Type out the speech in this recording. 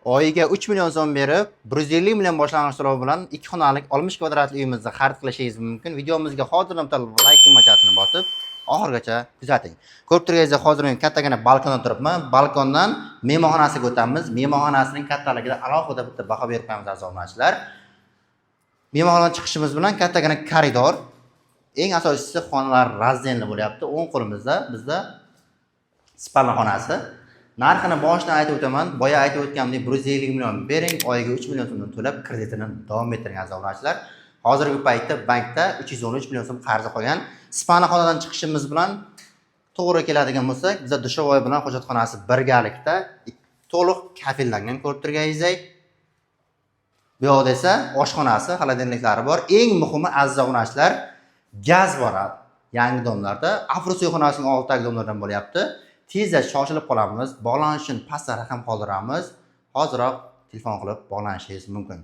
Oyiga 3 million so'm berib, 150 million boshlang'ich to'lov bilan 2 xonalik 60 kvadratli uyimizni xarid qilishingiz mumkin. Videomizga hozirdan like tugmachasini bosib, oxirigacha kuzating. Ko'rib turganingizdek, hozir men kattagina balkonda turibman. Balkondan mehmonxonasiga o'tamiz. Mehmonxonasining kattaligida alohida bitta baho berib qo'yamiz aziz obunachilar. Mehmonxonadan chiqishimiz bilan kattagina koridor. Eng asosiysi xonalar razdenli bo'lyapti. O'ng qo'limizda bizda spalna xonasi. Narxini boshdan aytib o'taman. Boya aytib o'tganimdek 150 million bering, oyiga 3 million so'mdan to'lab kreditini davom ettiring aziz obunachilar. Hozirgi paytda bankda 313 million so'm qarzi qolgan. Spalna xonadan chiqishimiz bilan to'g'ri keladigan bo'lsak, bizda dushovoy bilan hojatxonasi birgalikda to'liq kafillangan ko'rib turganingizdek. Bu yoqda esa oshxonasi, xolodilniklari bor. Eng muhimi aziz obunachilar, gaz bor yangi domlarda. Afrusiy xonasining oldidagi domlardan bo'lyapti. Tezda shoshilib qolamiz. Bog'lanish uchun pastda raqam qoldiramiz. Hoziroq telefon qilib bog'lanishingiz mumkin.